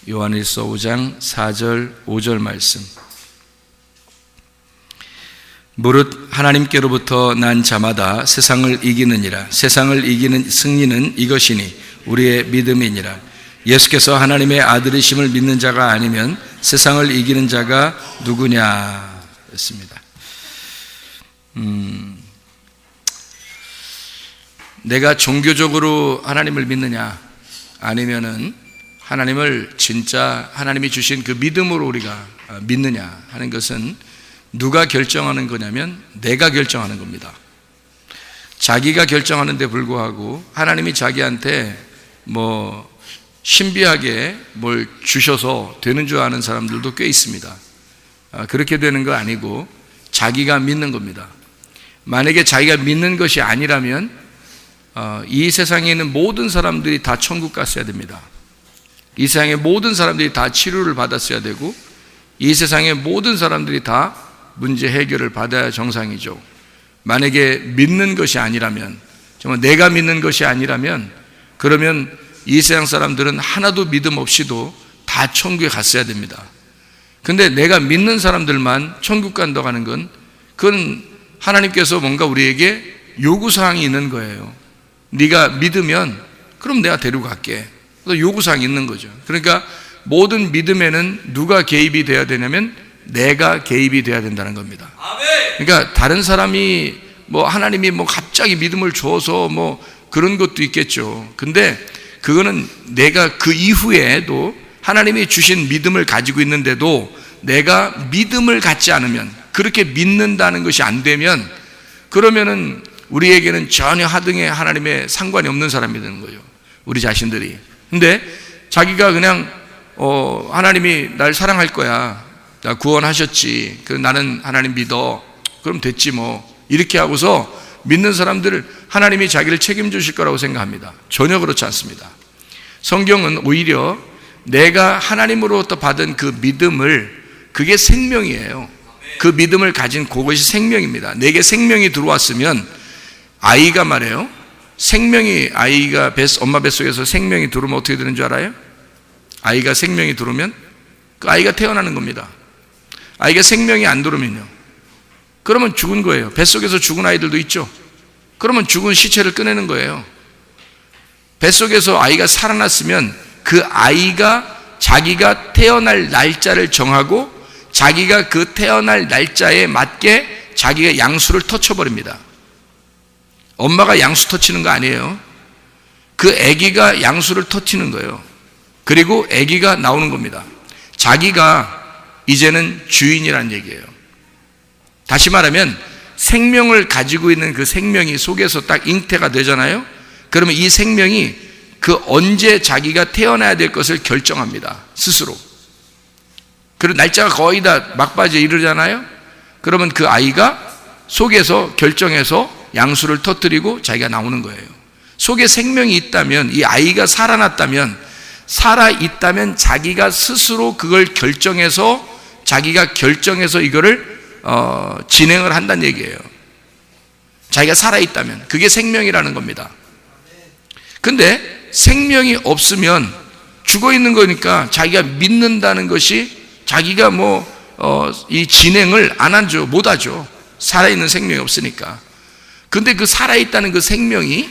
요한일서 5장 4절 5절 말씀. 무릇 하나님께로부터 난 자마다 세상을 이기느니라. 세상을 이기는 승리는 이것이니 우리의 믿음이니라. 예수께서 하나님의 아들이심을 믿는 자가 아니면 세상을 이기는 자가 누구냐 했습니다. 내가 종교적으로 하나님을 믿느냐, 아니면은 하나님을 진짜 하나님이 주신 그 믿음으로 우리가 믿느냐 하는 것은 누가 결정하는 거냐면 내가 결정하는 겁니다. 자기가 결정하는데 불구하고 하나님이 자기한테 뭐 신비하게 뭘 주셔서 되는 줄 아는 사람들도 꽤 있습니다. 그렇게 되는 거 아니고 자기가 믿는 겁니다. 만약에 자기가 믿는 것이 아니라면 이 세상에 있는 모든 사람들이 다 천국 갔어야 됩니다. 이 세상의 모든 사람들이 다 치료를 받았어야 되고, 이 세상의 모든 사람들이 다 문제 해결을 받아야 정상이죠. 만약에 믿는 것이 아니라면, 정말 내가 믿는 것이 아니라면, 그러면 이 세상 사람들은 하나도 믿음 없이도 다 천국에 갔어야 됩니다. 근데 내가 믿는 사람들만 천국 간다고 하는 건, 그건 하나님께서 뭔가 우리에게 요구사항이 있는 거예요. 네가 믿으면 그럼 내가 데리고 갈게. 요구사항이 있는 거죠. 그러니까 모든 믿음에는 누가 개입이 돼야 되냐면 내가 개입이 돼야 된다는 겁니다. 그러니까 다른 사람이 뭐 하나님이 뭐 갑자기 믿음을 줘서 뭐 그런 것도 있겠죠. 근데 그거는 내가 그 이후에도 하나님이 주신 믿음을 가지고 있는데도 내가 믿음을 갖지 않으면, 그렇게 믿는다는 것이 안 되면, 그러면은 우리에게는 전혀 하등에 하나님의 상관이 없는 사람이 되는 거죠. 우리 자신들이. 근데 자기가 그냥 하나님이 날 사랑할 거야, 나 구원하셨지, 그럼 나는 하나님 믿어, 그럼 됐지 뭐, 이렇게 하고서 믿는 사람들을 하나님이 자기를 책임져 주실 거라고 생각합니다. 전혀 그렇지 않습니다. 성경은 오히려 내가 하나님으로부터 받은 그 믿음을, 그게 생명이에요. 그 믿음을 가진 그것이 생명입니다. 내게 생명이 들어왔으면, 아이가 말해요, 생명이, 아이가 엄마 뱃속에서 생명이 들어오면 어떻게 되는 줄 알아요? 아이가 생명이 들어오면 그 아이가 태어나는 겁니다. 아이가 생명이 안 들어오면요, 그러면 죽은 거예요. 뱃속에서 죽은 아이들도 있죠. 그러면 죽은 시체를 꺼내는 거예요. 뱃속에서 아이가 살아났으면 그 아이가 자기가 태어날 날짜를 정하고 자기가 그 태어날 날짜에 맞게 자기가 양수를 터쳐버립니다. 엄마가 양수 터치는 거 아니에요. 그 아기가 양수를 터치는 거예요. 그리고 아기가 나오는 겁니다. 자기가 이제는 주인이라는 얘기예요. 다시 말하면 생명을 가지고 있는 그 생명이 속에서 딱 잉태가 되잖아요. 그러면 이 생명이 그 언제 자기가 태어나야 될 것을 결정합니다. 스스로. 그리고 날짜가 거의 다 막바지에 이르잖아요. 그러면 그 아이가 속에서 결정해서 양수를 터뜨리고 자기가 나오는 거예요. 속에 생명이 있다면, 이 아이가 살아났다면, 살아있다면 자기가 스스로 그걸 결정해서, 자기가 결정해서 이거를 진행을 한다는 얘기예요. 자기가 살아있다면 그게 생명이라는 겁니다. 근데 생명이 없으면 죽어 있는 거니까 자기가 믿는다는 것이, 자기가 이 진행을 안 하죠. 못 하죠. 살아있는 생명이 없으니까. 근데 그 살아있다는 그 생명이,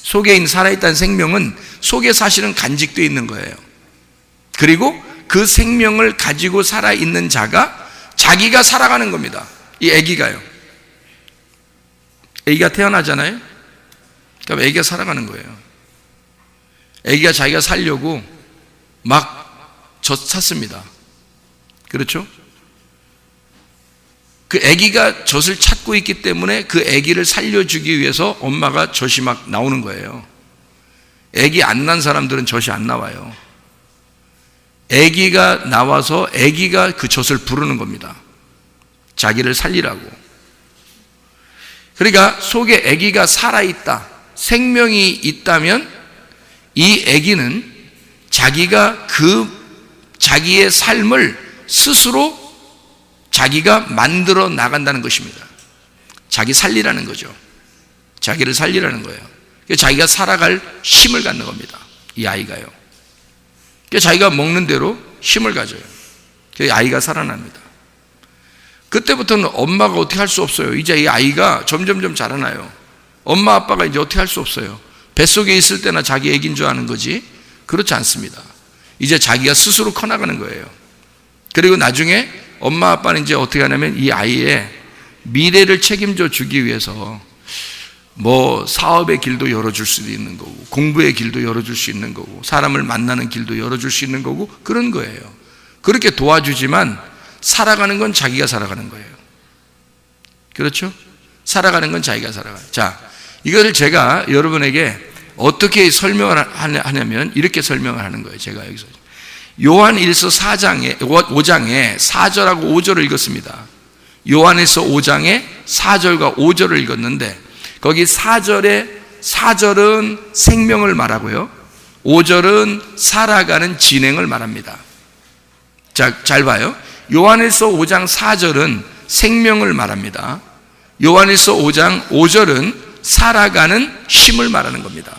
속에 있는 살아있다는 생명은 속에 사실은 간직되어 있는 거예요. 그리고 그 생명을 가지고 살아있는 자가 자기가 살아가는 겁니다. 이 아기가요. 아기가 태어나잖아요. 그럼 아기가 살아가는 거예요. 아기가 자기가 살려고 막 젖 찼습니다. 그렇죠? 그 아기가 젖을 찾고 있기 때문에 그 아기를 살려주기 위해서 엄마가 젖이 막 나오는 거예요. 아기 안 난 사람들은 젖이 안 나와요. 아기가 나와서 아기가 그 젖을 부르는 겁니다. 자기를 살리라고. 그러니까 속에 아기가 살아있다, 생명이 있다면 이 아기는 자기가 자기의 삶을 스스로 자기가 만들어 나간다는 것입니다. 자기 살리라는 거죠. 자기를 살리라는 거예요. 자기가 살아갈 힘을 갖는 겁니다. 이 아이가요. 그러니까 자기가 먹는 대로 힘을 가져요. 그래서 아이가 살아납니다. 그때부터는 엄마가 어떻게 할 수 없어요. 이제 이 아이가 점점점 자라나요. 엄마 아빠가 이제 어떻게 할 수 없어요. 뱃속에 있을 때나 자기 애기인 줄 아는 거지 그렇지 않습니다. 이제 자기가 스스로 커나가는 거예요. 그리고 나중에 엄마 아빠는 이제 어떻게 하냐면 이 아이의 미래를 책임져 주기 위해서 뭐 사업의 길도 열어줄 수도 있는 거고, 공부의 길도 열어줄 수 있는 거고, 사람을 만나는 길도 열어줄 수 있는 거고, 그런 거예요. 그렇게 도와주지만 살아가는 건 자기가 살아가는 거예요. 그렇죠? 살아가는 건 자기가 살아가요. 자, 이것을 제가 여러분에게 어떻게 설명을 하냐면 이렇게 설명을 하는 거예요. 제가 여기서 요한 1서 5장에 4절하고 5절을 읽었습니다. 요한에서 5장에 4절과 5절을 읽었는데 거기 4절은 생명을 말하고요, 5절은 살아가는 진행을 말합니다. 자, 잘 봐요. 요한에서 5장 4절은 생명을 말합니다. 요한에서 5장 5절은 살아가는 힘을 말하는 겁니다.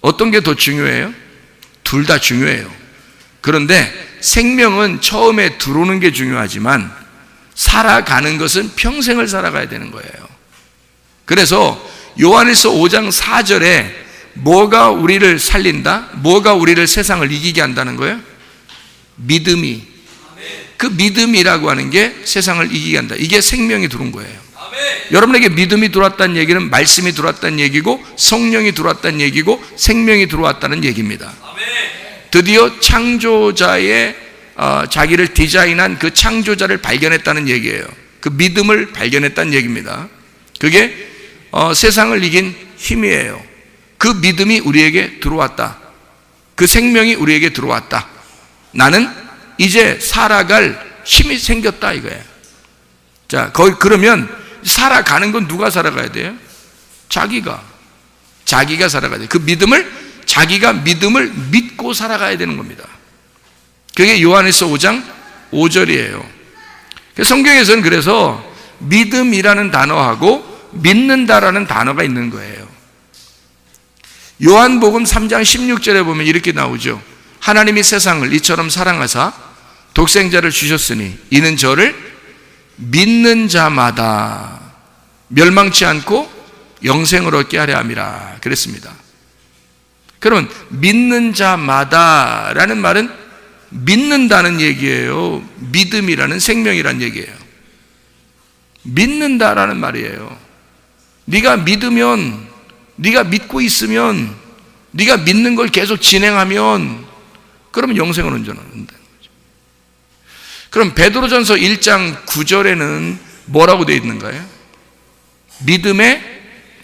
어떤 게 더 중요해요? 둘 다 중요해요. 그런데 생명은 처음에 들어오는 게 중요하지만 살아가는 것은 평생을 살아가야 되는 거예요. 그래서 요한에서 5장 4절에 뭐가 우리를 살린다? 뭐가 우리를 세상을 이기게 한다는 거예요? 믿음이. 그 믿음이라고 하는 게 세상을 이기게 한다. 이게 생명이 들어온 거예요. 여러분에게 믿음이 들어왔다는 얘기는 말씀이 들어왔다는 얘기고, 성령이 들어왔다는 얘기고, 생명이 들어왔다는 얘기입니다. 드디어 창조자의 자기를 디자인한 그 창조자를 발견했다는 얘기예요. 그 믿음을 발견했다는 얘기입니다. 그게 세상을 이긴 힘이에요. 그 믿음이 우리에게 들어왔다. 그 생명이 우리에게 들어왔다. 나는 이제 살아갈 힘이 생겼다 이거예요. 자, 그러면 살아가는 건 누가 살아가야 돼요? 자기가 살아가야 돼요. 그 믿음을, 자기가 믿음을 믿고 살아가야 되는 겁니다. 그게 요한에서 5장 5절이에요. 성경에서는 그래서 믿음이라는 단어하고 믿는다라는 단어가 있는 거예요. 요한복음 3장 16절에 보면 이렇게 나오죠. 하나님이 세상을 이처럼 사랑하사 독생자를 주셨으니 이는 저를 믿는 자마다 멸망치 않고 영생을 얻게 하려 함이라 그랬습니다. 그러면 믿는 자마다라는 말은 믿는다는 얘기예요. 믿음이라는 생명이라는 얘기예요. 믿는다라는 말이에요. 네가 믿으면, 네가 믿고 있으면, 네가 믿는 걸 계속 진행하면 그러면 영생을 온전한다는 거죠. 그럼 베드로전서 1장 9절에는 뭐라고 되어 있는가요? 믿음의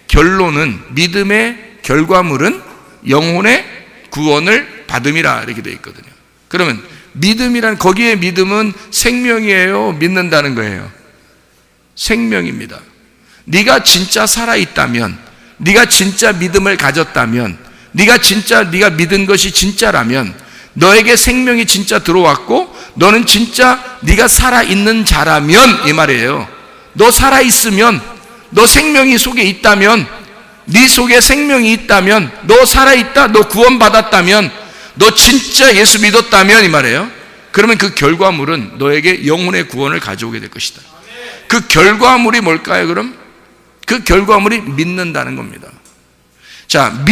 결론은, 믿음의 결과물은 영혼의 구원을 받음이라 이렇게 되어 있거든요. 그러면 믿음이란, 거기에 믿음은 생명이에요? 믿는다는 거예요? 생명입니다. 네가 진짜 살아있다면, 네가 진짜 믿음을 가졌다면, 네가 믿은 것이 진짜라면 너에게 생명이 진짜 들어왔고 너는 진짜 네가 살아있는 자라면 이 말이에요. 너 살아있으면, 너 생명이 속에 있다면, 네 속에 생명이 있다면, 너 살아있다, 너 구원받았다면, 너 진짜 예수 믿었다면 이 말이에요. 그러면 그 결과물은 너에게 영혼의 구원을 가져오게 될 것이다. 그 결과물이 뭘까요? 그럼 그 결과물이 믿는다는 겁니다. 자,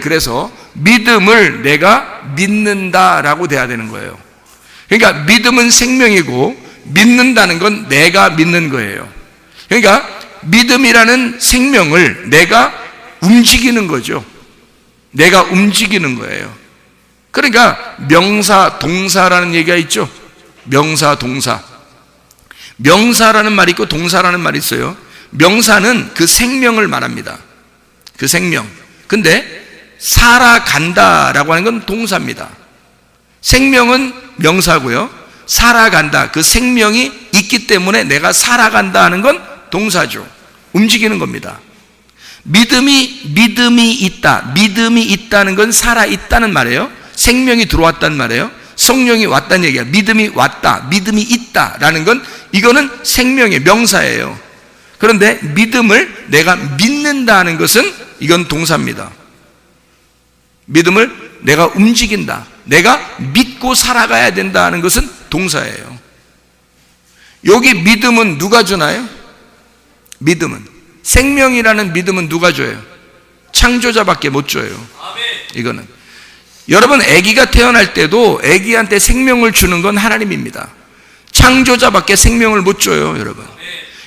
그래서 믿음을 내가 믿는다라고 돼야 되는 거예요. 그러니까 믿음은 생명이고 믿는다는 건 내가 믿는 거예요. 그러니까 믿음이라는 생명을 내가 움직이는 거죠. 내가 움직이는 거예요. 그러니까 명사, 동사라는 얘기가 있죠. 명사, 동사. 명사라는 말이 있고 동사라는 말이 있어요. 명사는 그 생명을 말합니다. 그 생명. 근데 살아간다라고 하는 건 동사입니다. 생명은 명사고요. 살아간다, 그 생명이 있기 때문에 내가 살아간다 하는 건 동사죠. 움직이는 겁니다. 믿음이 있다. 믿음이 있다는 건 살아있다는 말이에요. 생명이 들어왔다는 말이에요. 성령이 왔다는 얘기야. 믿음이 왔다, 믿음이 있다라는 건 이거는 생명의 명사예요. 그런데 믿음을 내가 믿는다는 것은 이건 동사입니다. 믿음을 내가 움직인다. 내가 믿고 살아가야 된다는 것은 동사예요. 여기 믿음은 누가 주나요? 믿음은, 생명이라는 믿음은 누가 줘요? 창조자밖에 못 줘요. 이거는 여러분, 아기가 태어날 때도 아기한테 생명을 주는 건 하나님입니다. 창조자밖에 생명을 못 줘요.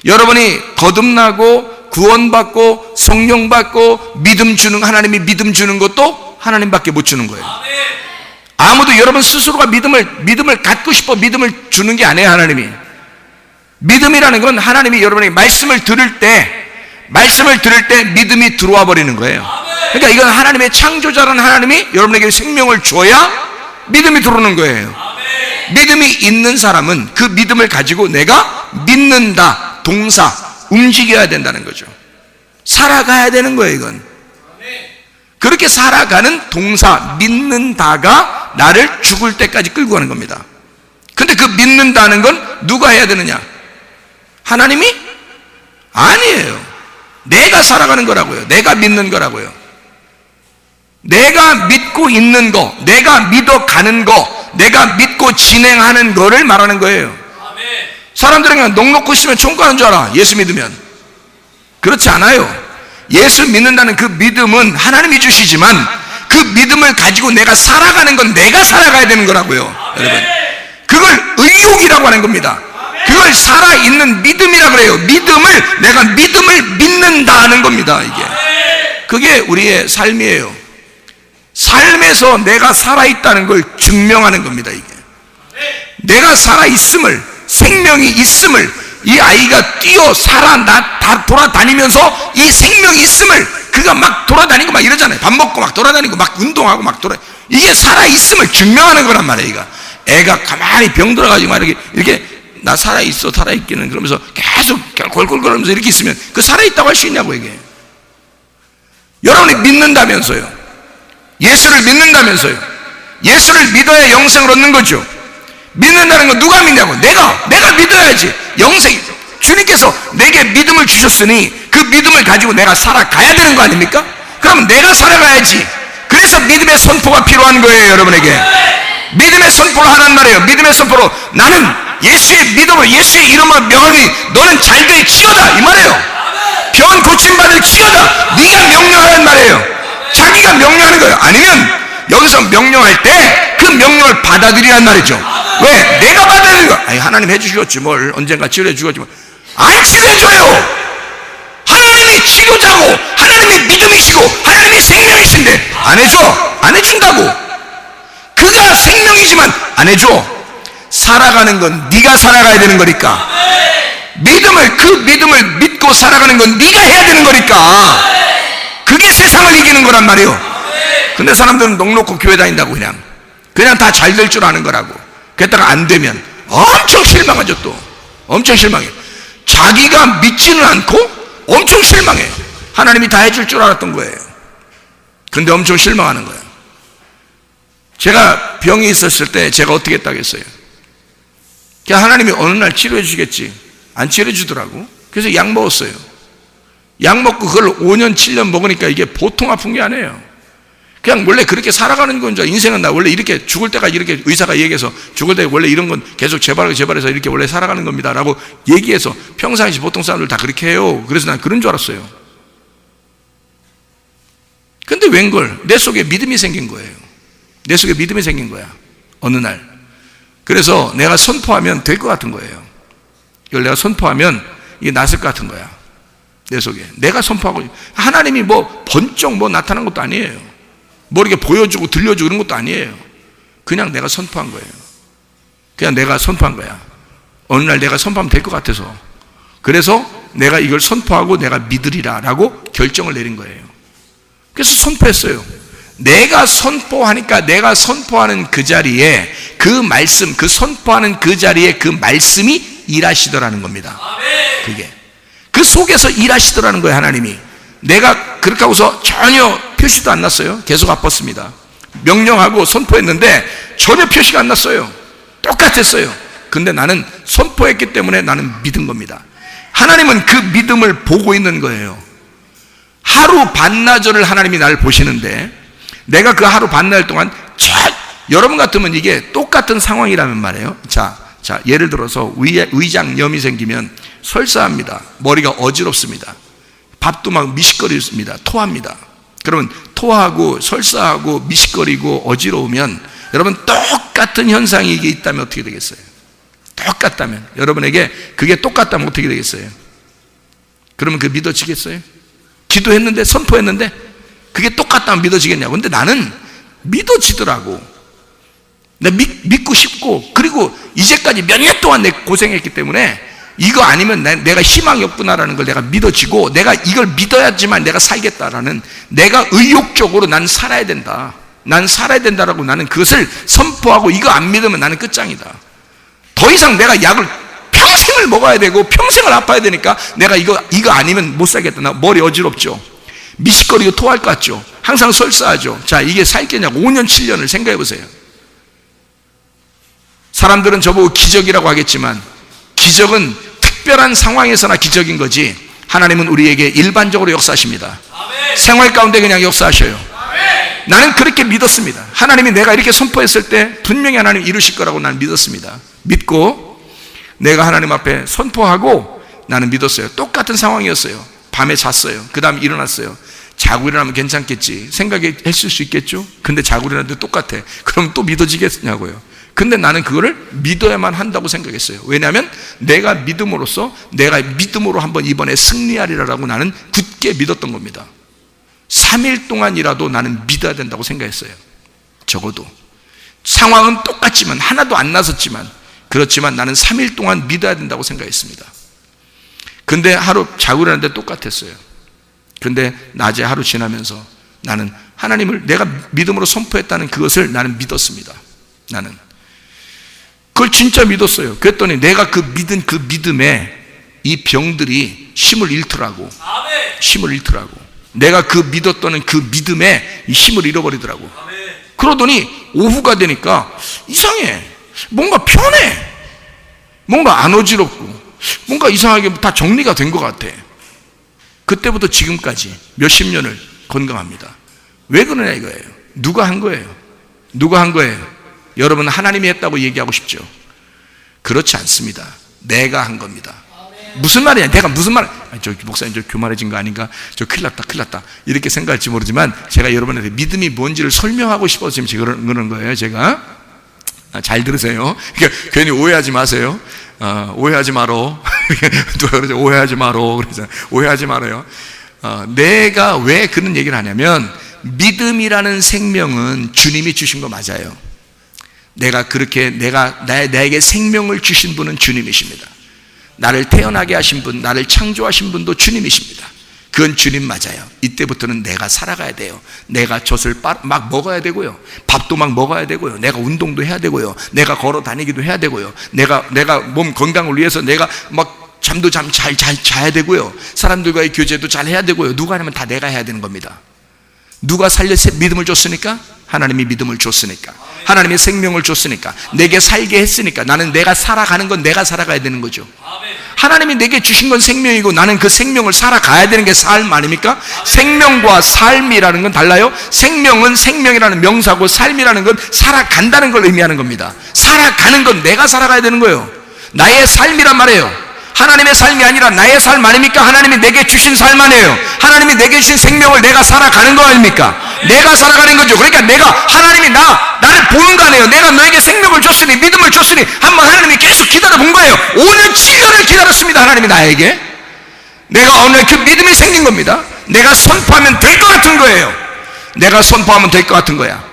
여러분이 거듭나고 구원받고 성령 받고 믿음 주는, 하나님이 믿음 주는 것도 하나님밖에 못 주는 거예요. 아무도 여러분 스스로가 믿음을 갖고 싶어 믿음을 주는 게 아니에요. 하나님이. 믿음이라는 건 하나님이 여러분에게 말씀을 들을 때 믿음이 들어와 버리는 거예요. 그러니까 이건 하나님의 창조자라는 하나님이 여러분에게 생명을 줘야 믿음이 들어오는 거예요. 믿음이 있는 사람은 그 믿음을 가지고 내가 믿는다, 동사, 움직여야 된다는 거죠. 살아가야 되는 거예요. 이건 그렇게 살아가는 동사, 믿는다가 나를 죽을 때까지 끌고 가는 겁니다. 근데 그 믿는다는 건 누가 해야 되느냐? 하나님이? 아니에요. 내가 살아가는 거라고요. 내가 믿는 거라고요. 내가 믿고 있는 거, 내가 믿어가는 거, 내가 믿고 진행하는 거를 말하는 거예요. 사람들은 그냥 넉넉히 있으면 총괄하는 줄 알아. 예수 믿으면. 그렇지 않아요. 예수 믿는다는 그 믿음은 하나님이 주시지만 그 믿음을 가지고 내가 살아가는 건 내가 살아가야 되는 거라고요. 여러분, 그걸 의욕이라고 하는 겁니다. 그걸 살아있는 믿음이라고 그래요. 내가 믿음을 믿는다 하는 겁니다. 그게 우리의 삶이에요. 삶에서 내가 살아있다는 걸 증명하는 겁니다. 내가 살아있음을, 생명이 있음을, 이 아이가 뛰어 다 돌아다니면서 이 생명이 있음을, 그가 막 돌아다니고 막 이러잖아요. 밥 먹고 막 돌아다니고 막 운동하고 막 이게 살아있음을 증명하는 거란 말이에요. 애가 가만히 병 들어가지고 막 이렇게 나 살아있어, 살아있기는, 그러면서 계속 골골거리면서 이렇게 있으면 그 살아있다고 할 수 있냐고. 이게 여러분이 믿는다면서요. 예수를 믿는다면서요. 예수를 믿어야 영생을 얻는 거죠. 믿는다는 건 누가 믿냐고. 내가 믿어야지. 영생, 주님께서 내게 믿음을 주셨으니 그 믿음을 가지고 내가 살아가야 되는 거 아닙니까? 그럼 내가 살아가야지. 그래서 믿음의 선포가 필요한 거예요. 여러분에게 믿음의 선포를 하란 말이에요. 믿음의 선포로 나는 예수의 믿음으로, 예수의 이름으로 명하니 너는 잘될 지어다, 이 말이에요. 병 고침받을 지어다. 네가 명령하란 말이에요. 자기가 명령하는 거예요. 아니면 여기서 명령할 때 그 명령을 받아들이란 말이죠. 왜? 내가 받아들이는 거야. 아니, 하나님 해주시겠지 뭘, 언젠가 치료해 주겠지 뭘. 안 치료해줘요. 하나님이 치료자고 하나님이 믿음이시고 하나님이 생명이신데 안 해줘. 안 해준다고. 그가 생명이지만 안 해줘. 살아가는 건 네가 살아가야 되는 거니까. 그 믿음을 믿고 살아가는 건 네가 해야 되는 거니까. 그게 세상을 이기는 거란 말이에요. 근데 사람들은 넉넉히 교회 다닌다고 그냥 다 잘 될 줄 아는 거라고. 그랬다가 안 되면 엄청 실망하죠. 또 엄청 실망해. 자기가 믿지는 않고 엄청 실망해. 하나님이 다 해줄 줄 알았던 거예요. 근데 엄청 실망하는 거예요. 제가 병이 있었을 때 제가 어떻게 했다고 했어요? 하나님이 어느 날 치료해 주시겠지. 안 치료해 주더라고. 그래서 약 먹었어요. 약 먹고 그걸 5년 7년 먹으니까 이게 보통 아픈 게 아니에요. 그냥 원래 그렇게 살아가는 건 줄. 인생은 나 원래 이렇게 죽을 때까지 이렇게 의사가 얘기해서 죽을 때 원래 이런 건 계속 재발해서 이렇게 원래 살아가는 겁니다 라고 얘기해서 평상시 보통 사람들 다 그렇게 해요. 그래서 난 그런 줄 알았어요. 근데 웬걸 내 속에 믿음이 생긴 거예요. 내 속에 믿음이 생긴 거야. 어느 날. 그래서 내가 선포하면 될 것 같은 거예요. 이걸 내가 선포하면 이게 낫을 것 같은 거야. 내 속에. 내가 선포하고, 하나님이 번쩍 나타난 것도 아니에요. 이렇게 보여주고 들려주고 그런 것도 아니에요. 그냥 내가 선포한 거예요. 그냥 내가 선포한 거야. 어느 날 내가 선포하면 될 것 같아서. 그래서 내가 이걸 선포하고 내가 믿으리라 라고 결정을 내린 거예요. 그래서 선포했어요. 내가 선포하니까 내가 선포하는 그 자리에 그 말씀, 그 선포하는 그 자리에 그 말씀이 일하시더라는 겁니다. 그게 그 속에서 일하시더라는 거예요. 하나님이. 내가 그렇게 하고서 전혀 표시도 안 났어요. 계속 아팠습니다. 명령하고 선포했는데 전혀 표시가 안 났어요. 똑같았어요. 근데 나는 선포했기 때문에 나는 믿은 겁니다. 하나님은 그 믿음을 보고 있는 거예요. 하루 반나절을 하나님이 나를 보시는데 내가 그 하루 반나절 동안 여러분 같으면 이게 똑같은 상황이라면 말이에요. 자, 예를 들어서 위장염이 생기면 설사합니다. 머리가 어지럽습니다. 밥도 막 미식거리습니다. 토합니다. 그러면 토하고 설사하고 미식거리고 어지러우면 여러분 똑같은 현상이 이게 있다면 어떻게 되겠어요? 똑같다면, 여러분에게 그게 똑같다면 어떻게 되겠어요? 그러면 그 믿어지겠어요? 기도했는데, 선포했는데 그게 똑같다면 믿어지겠냐고. 근데 나는 믿어지더라고. 나 믿고 싶고, 그리고 이제까지 몇 년 동안 내가 고생했기 때문에 이거 아니면 내가 희망이 없구나라는 걸 내가 믿어지고, 내가 이걸 믿어야지만 내가 살겠다라는, 내가 의욕적으로 난 살아야 된다, 난 살아야 된다라고 나는 그것을 선포하고, 이거 안 믿으면 나는 끝장이다. 더 이상 내가 약을 평생을 먹어야 되고 평생을 아파야 되니까 내가 이거 아니면 못 살겠다. 나 머리 어지럽죠, 미식거리고 토할 것 같죠, 항상 설사하죠. 자, 이게 살겠냐고. 5년 7년을 생각해 보세요. 사람들은 저보고 기적이라고 하겠지만 기적은 특별한 상황에서나 기적인 거지, 하나님은 우리에게 일반적으로 역사하십니다. 아멘. 생활 가운데 그냥 역사하셔요. 아멘. 나는 그렇게 믿었습니다. 하나님이 내가 이렇게 선포했을 때 분명히 하나님 이루실 거라고 나는 믿었습니다. 믿고 내가 하나님 앞에 선포하고 나는 믿었어요. 똑같은 상황이었어요. 밤에 잤어요. 그 다음에 일어났어요. 자고 일어나면 괜찮겠지 생각했을 수 있겠죠. 근데 자고 일어났는데 똑같아. 그럼 또 믿어지겠냐고요. 근데 나는 그거를 믿어야만 한다고 생각했어요. 왜냐하면 내가 믿음으로 한번 이번에 승리하리라고 나는 굳게 믿었던 겁니다. 3일 동안이라도 나는 믿어야 된다고 생각했어요. 적어도 상황은 똑같지만, 하나도 안 나섰지만, 그렇지만 나는 3일 동안 믿어야 된다고 생각했습니다. 근데 하루 자고 일어났는데 똑같았어요. 근데 낮에 하루 지나면서 나는 하나님을 내가 믿음으로 선포했다는 그것을 나는 믿었습니다. 나는 그걸 진짜 믿었어요. 그랬더니 내가 그 믿은 그 믿음에 이 병들이 힘을 잃더라고. 힘을 잃더라고. 내가 그 믿었던 그 믿음에 이 힘을 잃어버리더라고. 그러더니 오후가 되니까 이상해. 뭔가 편해. 뭔가 안 어지럽고, 뭔가 이상하게 다 정리가 된 것 같아. 그때부터 지금까지 몇십 년을 건강합니다. 왜 그러냐 이거예요. 누가 한 거예요? 누가 한 거예요? 여러분, 하나님이 했다고 얘기하고 싶죠? 그렇지 않습니다. 내가 한 겁니다. 무슨 말이냐? 내가 무슨 말? 저 목사님 저 교만해진 거 아닌가? 저 큰일 났다 이렇게 생각할지 모르지만 제가 여러분한테 믿음이 뭔지를 설명하고 싶어서 지금 그런 거예요. 제가 잘 들으세요. 그러니까 괜히 오해하지 마세요. 오해하지 마로. 누가 그러죠? 오해하지 마로. 그러잖아요. 오해하지 말아요. 내가 왜 그런 얘기를 하냐면, 믿음이라는 생명은 주님이 주신 거 맞아요. 나에게 생명을 주신 분은 주님이십니다. 나를 태어나게 하신 분, 나를 창조하신 분도 주님이십니다. 그건 주님 맞아요. 이때부터는 내가 살아가야 돼요. 내가 젖을 막 먹어야 되고요. 밥도 막 먹어야 되고요. 내가 운동도 해야 되고요. 내가 걸어 다니기도 해야 되고요. 내가 몸 건강을 위해서 내가 막 잠도 잘 자야 되고요. 사람들과의 교제도 잘 해야 되고요. 누가 하면 다 내가 해야 되는 겁니다. 누가 믿음을 줬으니까? 하나님이 믿음을 줬으니까, 하나님이 생명을 줬으니까, 내게 살게 했으니까, 나는 내가 살아가는 건 내가 살아가야 되는 거죠. 하나님이 내게 주신 건 생명이고 나는 그 생명을 살아가야 되는 게 삶 아닙니까? 생명과 삶이라는 건 달라요. 생명은 생명이라는 명사고, 삶이라는 건 살아간다는 걸 의미하는 겁니다. 살아가는 건 내가 살아가야 되는 거예요. 나의 삶이란 말이에요. 하나님의 삶이 아니라 나의 삶 아닙니까? 하나님이 내게 주신 삶 아니에요. 하나님이 내게 주신 생명을 내가 살아가는 거 아닙니까? 내가 살아가는 거죠. 그러니까 하나님이 나를 보는 거 아니에요. 내가 너에게 생명을 줬으니, 믿음을 줬으니, 한번 하나님이 계속 기다려 본 거예요. 5년 7년을 기다렸습니다. 하나님이 나에게. 내가 오늘 그 믿음이 생긴 겁니다. 내가 선포하면 될 것 같은 거예요. 내가 선포하면 될 것 같은 거야.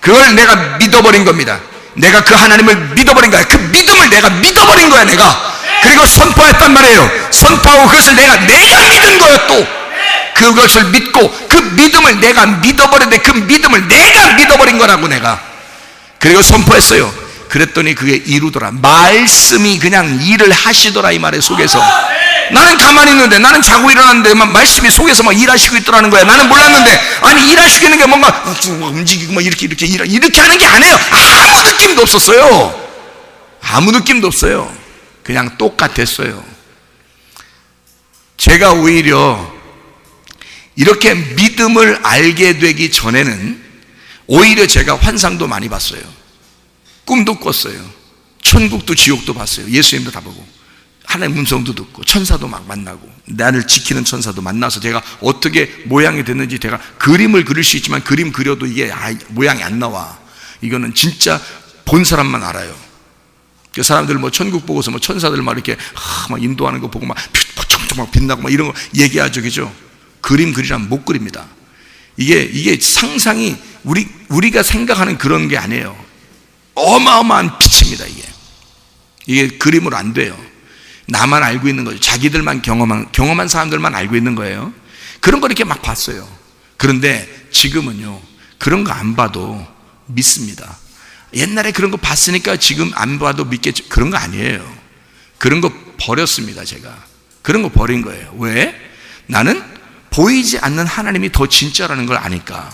그걸 내가 믿어버린 겁니다. 내가 그 하나님을 믿어버린 거야. 그 믿음을 내가 믿어버린 거야. 내가 그리고 선포했단 말이에요. 선포하고 그것을 내가 믿은 거예요. 또 그것을 믿고 그 믿음을 내가 믿어버렸는데, 그 믿음을 내가 믿어버린 거라고. 내가 그리고 선포했어요. 그랬더니 그게 이루더라. 말씀이 그냥 일을 하시더라. 이 말의 속에서 나는 가만히 있는데, 나는 자고 일어났는데 막 말씀이 속에서 막 일하시고 있더라는 거야. 나는 몰랐는데, 아니 일하시는 게 뭔가 움직이고 막 이렇게 하는 게 아니에요. 아무 느낌도 없었어요. 아무 느낌도 없어요. 그냥 똑같았어요. 제가 오히려 이렇게 믿음을 알게 되기 전에는 오히려 제가 환상도 많이 봤어요. 꿈도 꿨어요. 천국도 지옥도 봤어요. 예수님도 다 보고, 하나님의 음성도 듣고, 천사도 막 만나고, 나를 지키는 천사도 만나서 제가 어떻게 모양이 됐는지, 제가 그림을 그릴 수 있지만 그림 그려도 이게 모양이 안 나와. 이거는 진짜 본 사람만 알아요. 그 사람들 뭐 천국 보고서 뭐 천사들 막 이렇게 막 인도하는 거 보고 막 빛나고 막 이런 거 얘기하죠, 그죠? 그림 그리라면 못 그립니다. 이게 상상이 우리가 생각하는 그런 게 아니에요. 어마어마한 빛입니다. 이게 그림으로 안 돼요. 나만 알고 있는 거죠. 자기들만 경험한 사람들만 알고 있는 거예요. 그런 거 이렇게 막 봤어요. 그런데 지금은요, 그런 거 안 봐도 믿습니다. 옛날에 그런 거 봤으니까 지금 안 봐도 믿겠죠. 그런 거 아니에요. 그런 거 버렸습니다. 제가 그런 거 버린 거예요. 왜? 나는 보이지 않는 하나님이 더 진짜라는 걸 아니까.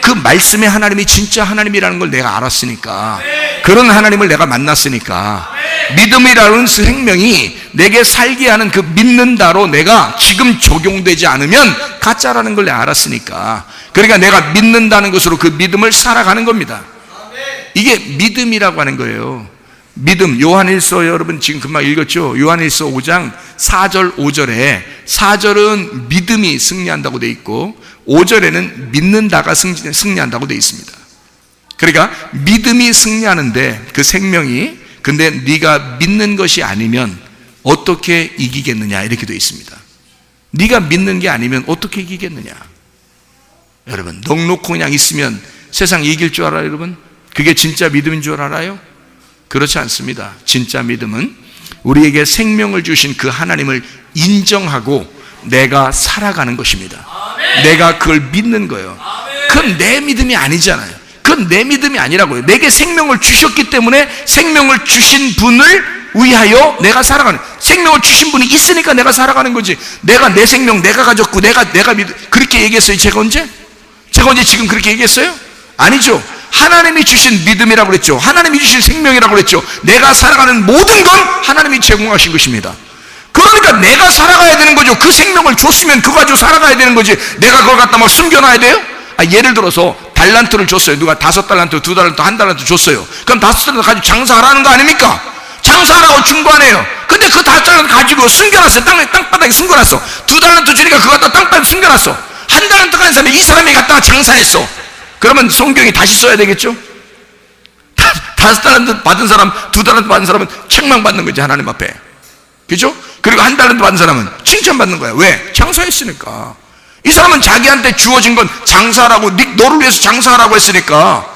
그 말씀의 하나님이 진짜 하나님이라는 걸 내가 알았으니까, 그런 하나님을 내가 만났으니까, 믿음이라는 생명이 내게 살게 하는 그 믿는다로 내가 지금 적용되지 않으면 가짜라는 걸 내가 알았으니까, 그러니까 내가 믿는다는 것으로 그 믿음을 살아가는 겁니다. 이게 믿음이라고 하는 거예요. 믿음. 요한일서 여러분 지금 금방 읽었죠? 요한일서 5장 4절 5절에 4절은 믿음이 승리한다고 돼 있고 5절에는 믿는다가 승리한다고 돼 있습니다. 그러니까 믿음이 승리하는데 그 생명이, 근데 네가 믿는 것이 아니면 어떻게 이기겠느냐 이렇게 돼 있습니다. 네가 믿는 게 아니면 어떻게 이기겠느냐. 여러분, 넉놓고 그냥 있으면 세상 이길 줄 알아요? 여러분, 그게 진짜 믿음인 줄 알아요? 그렇지 않습니다. 진짜 믿음은 우리에게 생명을 주신 그 하나님을 인정하고 내가 살아가는 것입니다. 내가 그걸 믿는 거예요. 그건 내 믿음이 아니잖아요. 그건 내 믿음이 아니라고요. 내게 생명을 주셨기 때문에 생명을 주신 분을 위하여 내가 살아가는, 생명을 주신 분이 있으니까 내가 살아가는 거지. 내가 내 생명 내가 가졌고 내가 믿, 그렇게 얘기했어요? 제가 언제 지금 그렇게 얘기했어요? 아니죠. 하나님이 주신 믿음이라고 그랬죠. 하나님이 주신 생명이라고 그랬죠. 내가 살아가는 모든 건 하나님이 제공하신 것입니다. 그러니까 내가 살아가야 되는 거죠. 그 생명을 줬으면 그거 가지고 살아가야 되는 거지. 내가 그걸 갖다 막 숨겨놔야 돼요? 예를 들어서 달란트를 줬어요. 누가 5달란트, 2달란트, 1달란트 줬어요. 그럼 5달란트 가지고 장사하라는 거 아닙니까? 장사하라고 준 거 아니에요. 근데 그 5달란트 가지고 숨겨놨어요. 땅바닥에 숨겨놨어. 2달란트 주니까 그거 갖다 땅바닥에 숨겨놨어. 1달란트 가는 사람이 이 사람이 갖다가 장사했어. 그러면 성경이 다시 써야 되겠죠? 5달란트 받은 사람, 2달란트 받은 사람은 책망받는 거지, 하나님 앞에. 그죠? 그리고 1달란트 받은 사람은 칭찬받는 거야. 왜? 장사했으니까. 이 사람은 자기한테 주어진 건 장사하라고, 너를 위해서 장사하라고 했으니까.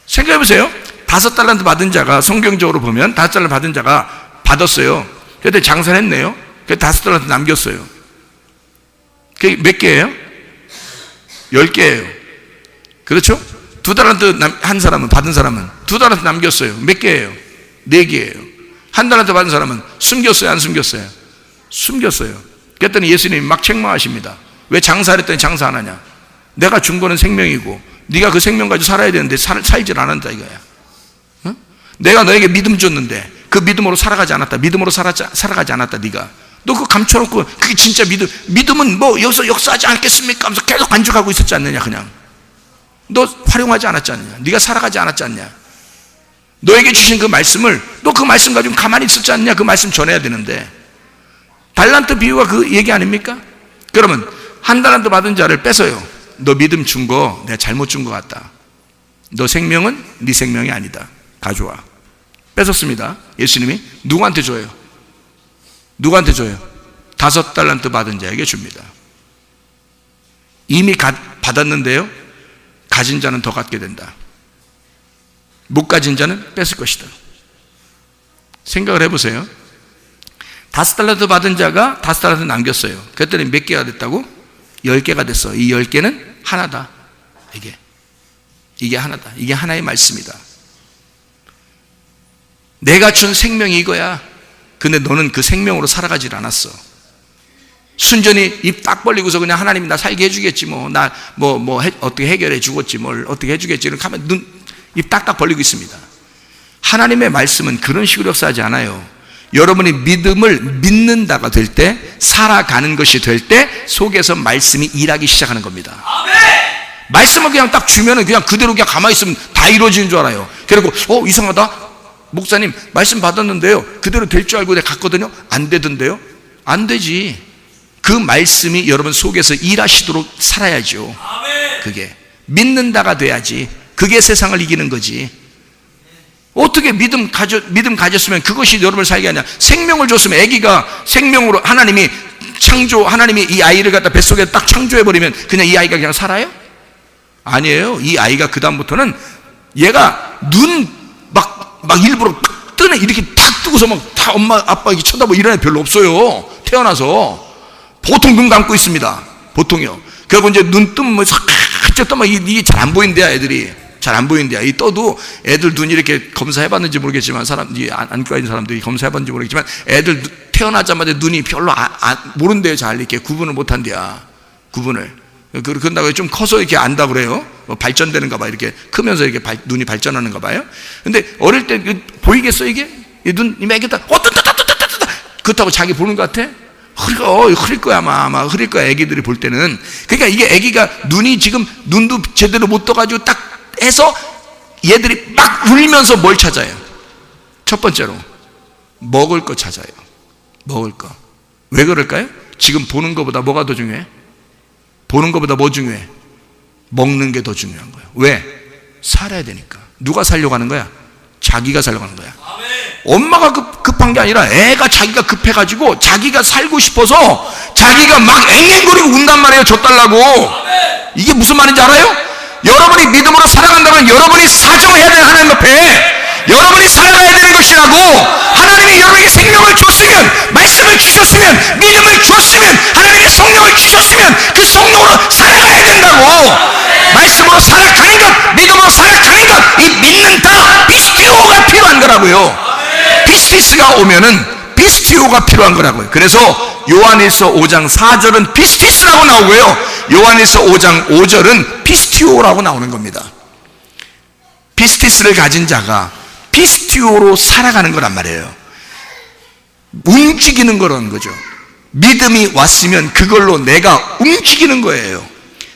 생각해 보세요. 5달란트 받은 자가, 성경적으로 보면 5달란트 받은 자가 받았어요. 그때 장사를 했네요. 그래서 5달란트 남겼어요. 그게 몇 개예요? 10개예요. 그렇죠? 2달란트 한 사람은, 받은 사람은 2달란트 남겼어요. 몇 개예요? 4개예요. 1달란트 받은 사람은 숨겼어요? 안 숨겼어요? 숨겼어요. 그랬더니 예수님이 막 책망하십니다. 왜 장사를 했더니 장사 안 하냐? 내가 준 거는 생명이고 네가 그 생명 가지고 살아야 되는데 살질 않았다 이거야. 어? 내가 너에게 믿음 줬는데 그 믿음으로 살아가지 않았다. 믿음으로 살아가지 않았다. 네가 너 그거 감춰놓고 그게 진짜 믿음은 뭐 여기서 역사하지 않겠습니까? 하면서 계속 간직하고 있었지 않느냐. 그냥 너 활용하지 않았지 않느냐. 네가 살아가지 않았지 않냐. 너에게 주신 그 말씀을, 너 그 말씀 가지고 가만히 있었지 않냐. 그 말씀 전해야 되는데. 달란트 비유가 그 얘기 아닙니까? 그러면 1달란트 받은 자를 뺏어요. 너 믿음 준 거 내가 잘못 준 것 같다. 너 생명은 네 생명이 아니다. 가져와. 뺏었습니다. 예수님이 누구한테 줘요? 누구한테 줘요? 5달란트 받은 자에게 줍니다. 이미 받았는데요, 가진 자는 더 갖게 된다. 못 가진 자는 뺏을 것이다. 생각을 해보세요. 5달란트 받은 자가 5달란트 남겼어요. 그랬더니 몇 개가 됐다고? 10개가 됐어. 이 10개는 하나다. 이게 하나다. 이게 하나의 말씀이다. 내가 준 생명이 이거야. 근데 너는 그 생명으로 살아가질 않았어. 순전히 입 딱 벌리고서 그냥 하나님이 나 살게 해주겠지, 어떻게 해결해 주겠지, 뭘 어떻게 해주겠지, 이렇게 하면 입 딱딱 벌리고 있습니다. 하나님의 말씀은 그런 식으로 역사하지 않아요. 여러분이 믿음을 믿는다가 될 때, 살아가는 것이 될 때 속에서 말씀이 일하기 시작하는 겁니다. 말씀을 그냥 딱 주면은 그냥 그대로 그냥 가만히 있으면 다 이루어지는 줄 알아요. 그리고 이상하다, 목사님 말씀 받았는데요, 그대로 될 줄 알고 내가 갔거든요. 안 되던데요. 안 되지. 그 말씀이 여러분 속에서 일하시도록 살아야죠. 그게 믿는다가 돼야지. 그게 세상을 이기는 거지. 어떻게 믿음 가졌으면 그것이 여러분을 살게 하냐. 생명을 줬으면, 아기가 생명으로 하나님이 이 아이를 갖다 뱃속에 딱 창조해버리면 그냥 이 아이가 그냥 살아요? 아니에요. 이 아이가 그 다음부터는 얘가 눈 막 일부러 뜨네, 이렇게 탁 뜨고서 막 다 엄마 아빠 이렇게 쳐다보고 이런 애 별로 없어요. 태어나서 보통 눈 감고 있습니다. 보통이요. 그리고 이제 눈 뜨면 뭐 살짝 떠면 이게 잘 안 보인대요. 애들이 잘 안 보인대요. 이 떠도 애들 눈이 이렇게 검사해봤는지 모르겠지만, 안과 있는 사람들이 검사해봤는지 모르겠지만, 애들 태어나자마자 눈이 별로 모른대요. 잘 이렇게 구분을 못한대요. 구분을. 그런다고 좀 커서 이렇게 안다 그래요. 발전되는가 봐요. 이렇게 크면서 이렇게 눈이 발전하는가 봐요. 근데 어릴 때 보이겠어 이게? 눈이 매겠다. 그렇다고 자기 보는 것 같아? 흐릴 거야 아마 흐릴 거야. 애기들이 볼 때는. 그러니까 이게 애기가 눈이 지금 눈도 제대로 못 떠가지고 딱 해서 얘들이 막 울면서 뭘 찾아요? 첫 번째로 먹을 거 찾아요. 먹을 거. 왜 그럴까요? 지금 보는 것보다 뭐가 더 중요해? 보는 것보다 뭐 중요해? 먹는 게 더 중요한 거예요. 왜? 살아야 되니까. 누가 살려고 하는 거야? 자기가 살려고 하는 거야. 엄마가 급한 게 아니라 애가 자기가 급해가지고 자기가 살고 싶어서 자기가 막 앵앵거리고 운단 말이에요. 줘 달라고. 이게 무슨 말인지 알아요? 여러분이 믿음으로 살아간다면 여러분이 사정해야 되는 하나님 앞에 여러분이 살아가야 되는 것이라고. 하나님이 여러분에게 생명을 줬으면, 말씀을 주셨으면, 믿음을 주었으면, 하나님의 성령을 주셨으면 그 성령으로 살아가야 된다고. 말씀으로 살아가는 것, 믿음으로 살아가는 것, 이 믿는다, 피스티오가 필요한 거라고요. 피스티스가 오면은 피스티오가 필요한 거라고요. 그래서 요한일서 5장 4절은 피스티스라고 나오고요, 요한일서 5장 5절은 피스티오라고 나오는 겁니다. 피스티스를 가진 자가 피스티오로 살아가는 거란 말이에요. 움직이는 거라는 거죠. 믿음이 왔으면 그걸로 내가 움직이는 거예요.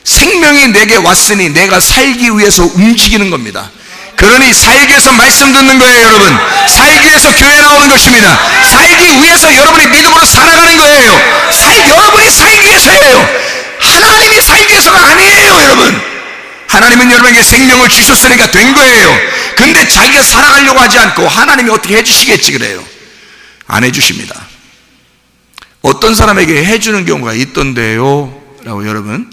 생명이 내게 왔으니 내가 살기 위해서 움직이는 겁니다. 그러니 살기 위해서 말씀 듣는 거예요. 여러분, 살기 위해서 교회 나오는 것입니다. 살기 위해서 여러분이 믿음으로 살아가는 거예요. 여러분이 살기 위해서예요. 하나님이 살기 위해서가 아니에요. 여러분, 하나님은 여러분에게 생명을 주셨으니까 된 거예요. 근데 자기가 살아가려고 하지 않고 하나님이 어떻게 해주시겠지 그래요? 안 해주십니다. 어떤 사람에게 해주는 경우가 있던데요 라고 여러분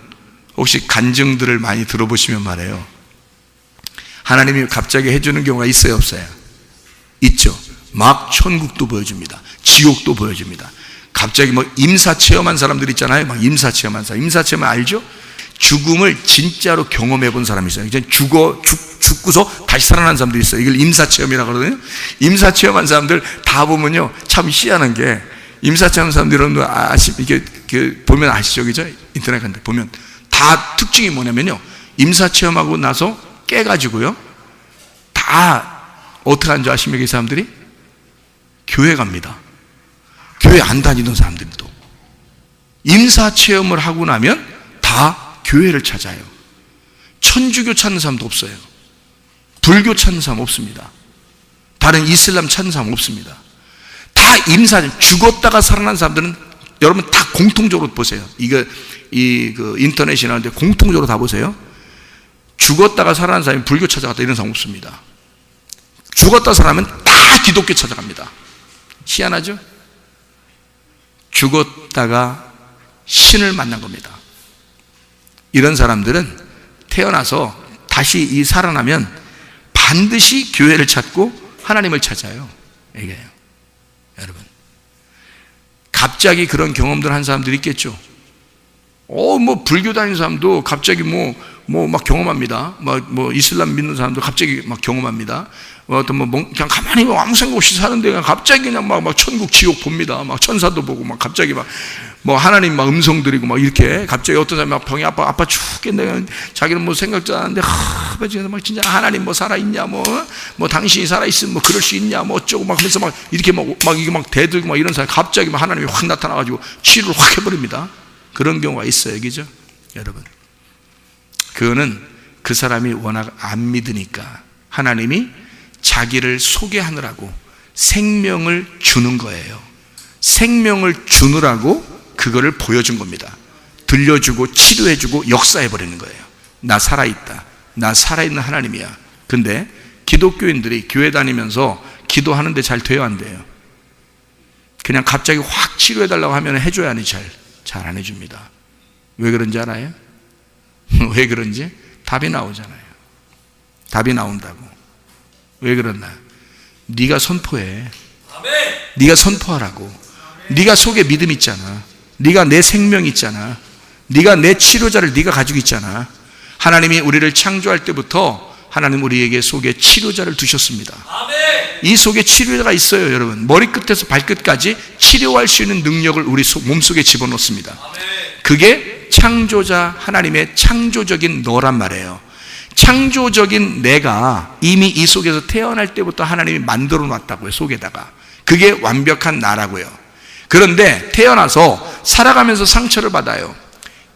혹시 간증들을 많이 들어보시면 말해요. 하나님이 갑자기 해주는 경우가 있어요 없어요? 있죠. 막 천국도 보여줍니다. 지옥도 보여줍니다. 갑자기 뭐 임사체험한 사람들 있잖아요. 막 임사체험한 사람. 임사체험 알죠? 죽음을 진짜로 경험해 본 사람이 있어요. 이제 죽고서 다시 살아난 사람들이 있어요. 이걸 임사체험이라고 그러거든요. 임사체험한 사람들 다 보면요, 참 희한한 게, 임사체험한 사람들은 이게 보면 아시죠? 그죠? 인터넷 같은 데 보면 다 특징이 뭐냐면요, 임사체험하고 나서 깨가지고요, 다 어떻게 하는 줄 아십니까? 이 사람들이 교회 갑니다. 교회 안 다니던 사람들도 임사체험을 하고 나면 다 교회를 찾아요. 천주교 찾는 사람도 없어요. 불교 찾는 사람 없습니다. 다른 이슬람 찾는 사람 없습니다. 다 죽었다가 살아난 사람들은 여러분 다 공통적으로 보세요. 그 인터넷이나 하는데 공통적으로 다 보세요. 죽었다가 살아난 사람이 불교 찾아갔다 이런 사람 없습니다. 죽었다 살아나면 다 기독교 찾아갑니다. 희한하죠? 죽었다가 신을 만난 겁니다. 이런 사람들은 태어나서 다시 살아나면 반드시 교회를 찾고 하나님을 찾아요. 이게요. 여러분, 갑자기 그런 경험들 한 사람들이 있겠죠. 뭐 불교 다니는 사람도 갑자기 막 경험합니다. 뭐 이슬람 믿는 사람도 갑자기 막 경험합니다. 어떤 그냥 가만히 아무 생각 없이 사는데 그냥 갑자기 그냥 막 천국 지옥 봅니다. 막 천사도 보고 막 갑자기 뭐 하나님 막 음성 드리고 막 이렇게 갑자기 어떤 사람이 막 병이 아파 죽겠네. 자기는 뭐 생각도 안 하는데 막 진짜 하나님 뭐 살아있냐 뭐 당신이 살아있으면 뭐 그럴 수 있냐 뭐 어쩌고 막 하면서 막 이렇게 막 이게 막 대들고 막 이런 사람이 갑자기 막 하나님이 확 나타나가지고 치료를 확 해버립니다. 그런 경우가 있어요. 그죠? 여러분. 그거는 그 사람이 워낙 안 믿으니까 하나님이 자기를 소개하느라고 생명을 주는 거예요. 생명을 주느라고 그거를 보여준 겁니다. 들려주고 치료해주고 역사해버리는 거예요. 나 살아있다. 나 살아있는 하나님이야. 근데 기독교인들이 교회 다니면서 기도하는데 잘 돼요, 안 돼요? 그냥 갑자기 확 치료해달라고 하면 해줘야 하니 잘 안 해줍니다. 왜 그런지 알아요? 왜 그런지? 답이 나오잖아요. 답이 나온다고. 왜 그러나? 네가 선포해. 네가 선포하라고. 네가 속에 믿음 있잖아. 네가 내 생명 있잖아. 네가 내 치료자를 네가 가지고 있잖아. 하나님이 우리를 창조할 때부터 하나님 우리에게 속에 치료자를 두셨습니다. 이 속에 치료자가 있어요, 여러분. 머리끝에서 발끝까지 치료할 수 있는 능력을 우리 몸속에 집어넣습니다. 그게 창조자 하나님의 창조적인 너란 말이에요. 창조적인 내가 이미 이 속에서 태어날 때부터 하나님이 만들어 놨다고요, 속에다가. 그게 완벽한 나라고요. 그런데 태어나서 살아가면서 상처를 받아요.